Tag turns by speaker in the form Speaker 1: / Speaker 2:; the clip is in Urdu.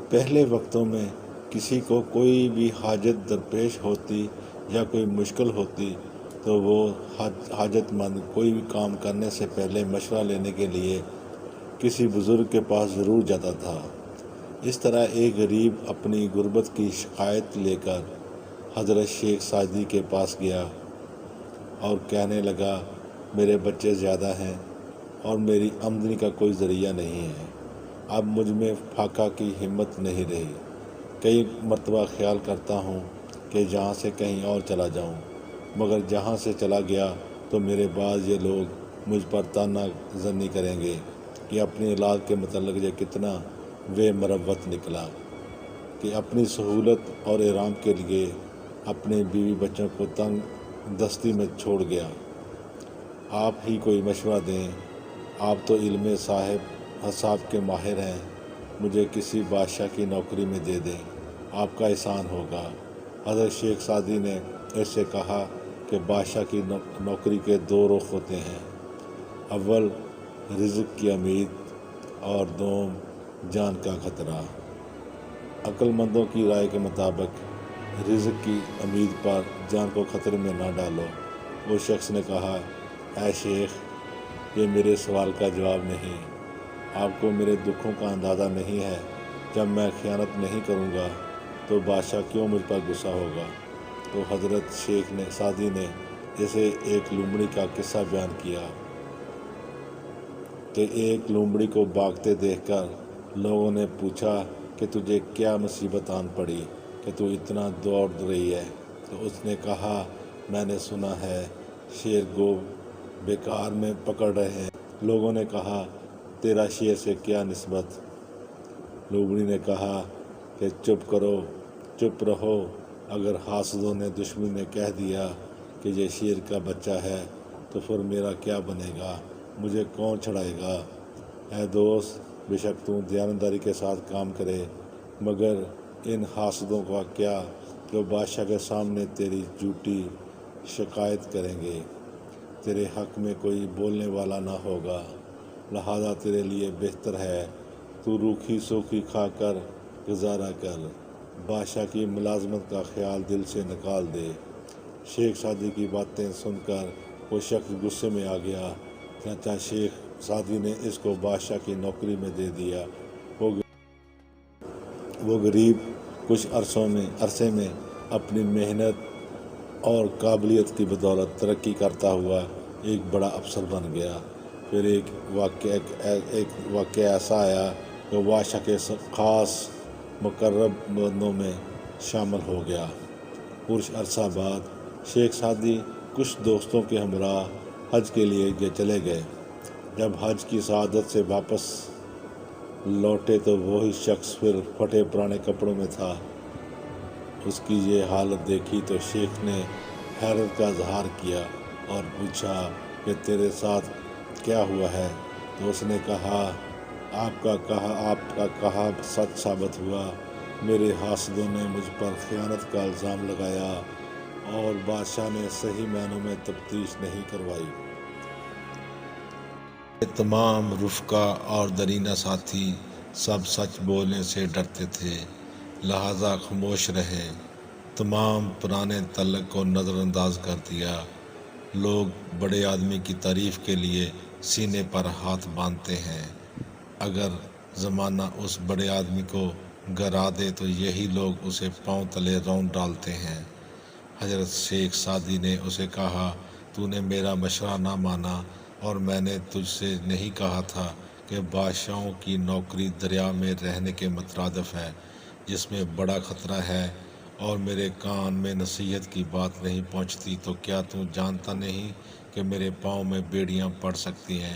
Speaker 1: پہلے وقتوں میں کسی کو کوئی بھی حاجت درپیش ہوتی یا کوئی مشکل ہوتی تو وہ حاجت مند کوئی بھی کام کرنے سے پہلے مشورہ لینے کے لیے کسی بزرگ کے پاس ضرور جاتا تھا۔ اس طرح ایک غریب اپنی غربت کی شکایت لے کر حضرت شیخ سعدی کے پاس گیا اور کہنے لگا، میرے بچے زیادہ ہیں اور میری آمدنی کا کوئی ذریعہ نہیں ہے۔ اب مجھ میں فاقہ کی ہمت نہیں رہی۔ کئی مرتبہ خیال کرتا ہوں کہ جہاں سے کہیں اور چلا جاؤں، مگر جہاں سے چلا گیا تو میرے بعد یہ لوگ مجھ پر طعنہ زنی کریں گے کہ اپنی اولاد کے متعلق یہ کتنا بے مروت نکلا کہ اپنی سہولت اور آرام کے لیے اپنے بیوی بچوں کو تنگ دستی میں چھوڑ گیا۔ آپ ہی کوئی مشورہ دیں، آپ تو علم صاحب حساب کے ماہر ہیں، مجھے کسی بادشاہ کی نوکری میں دے دیں، آپ کا احسان ہوگا۔ حضرت شیخ سعدی نے اس سے کہا کہ بادشاہ کی نوکری کے دو رخ ہوتے ہیں، اول رزق کی امید اور دوم جان کا خطرہ۔ عقل مندوں کی رائے کے مطابق رزق کی امید پر جان کو خطرے میں نہ ڈالو۔ وہ شخص نے کہا، اے شیخ، یہ میرے سوال کا جواب نہیں، آپ کو میرے دکھوں کا اندازہ نہیں ہے۔ جب میں خیانت نہیں کروں گا تو بادشاہ کیوں مجھ پر غصہ ہوگا؟ تو حضرت شیخ سعدی نے اسے ایک لومڑی کا قصہ بیان کیا کہ ایک لومڑی کو بھاگتے دیکھ کر لوگوں نے پوچھا کہ تجھے کیا مصیبت آن پڑی کہ تو اتنا دوڑ رہی ہے؟ تو اس نے کہا، میں نے سنا ہے شیر کو بیکار میں پکڑ رہے ہیں۔ لوگوں نے کہا، تیرا شیر سے کیا نسبت؟ لومڑی نے کہا کہ چپ کرو، چپ رہو، اگر حاسدوں نے دشمن نے کہہ دیا کہ یہ شیر کا بچہ ہے تو پھر میرا کیا بنے گا؟ مجھے کون چھڑائے گا؟ اے دوست، بے شک تو دیانتداری کے ساتھ کام کرے، مگر ان حاسدوں کا کیا جو بادشاہ کے سامنے تیری جھوٹی شکایت کریں گے؟ تیرے حق میں کوئی بولنے والا نہ ہوگا، لہذا تیرے لیے بہتر ہے تو روکھی سوکھی کھا کر گزارا کر، بادشاہ کی ملازمت کا خیال دل سے نکال دے۔ شیخ سعدی کی باتیں سن کر وہ شخص غصے میں آ گیا، چنانچہ شیخ سعدی نے اس کو بادشاہ کی نوکری میں دے دیا۔ وہ غریب کچھ عرصے میں اپنی محنت اور قابلیت کی بدولت ترقی کرتا ہوا ایک بڑا افسر بن گیا۔ پھر ایک واقعہ ایسا آیا کہ بادشاہ کے خاص مقرب بندوں میں شامل ہو گیا۔ کچھ عرصہ بعد شیخ سعدی کچھ دوستوں کے ہمراہ حج کے لیے چلے گئے۔ جب حج کی سعادت سے واپس لوٹے تو وہی شخص پھر پھٹے پرانے کپڑوں میں تھا۔ اس کی یہ حالت دیکھی تو شیخ نے حیرت کا اظہار کیا اور پوچھا کہ تیرے ساتھ کیا ہوا ہے؟ تو اس نے کہا، آپ کا کہا سچ ثابت ہوا، میرے حاسدوں نے مجھ پر خیانت کا الزام لگایا اور بادشاہ نے صحیح معنوں میں تفتیش نہیں کروائی۔ تمام رفقا اور درینہ ساتھی سب سچ بولنے سے ڈرتے تھے، لہذا خاموش رہے۔ تمام پرانے تعلق کو نظر انداز کر دیا۔ لوگ بڑے آدمی کی تعریف کے لیے سینے پر ہاتھ باندھتے ہیں، اگر زمانہ اس بڑے آدمی کو گرا دے تو یہی لوگ اسے پاؤں تلے رون ڈالتے ہیں۔ حضرت شیخ سعدی نے اسے کہا، تو نے میرا مشورہ نہ مانا اور میں نے تجھ سے نہیں کہا تھا کہ بادشاہوں کی نوکری دریا میں رہنے کے مترادف ہے، جس میں بڑا خطرہ ہے، اور میرے کان میں نصیحت کی بات نہیں پہنچتی تو کیا تو جانتا نہیں کہ میرے پاؤں میں بیڑیاں پڑ سکتی ہیں؟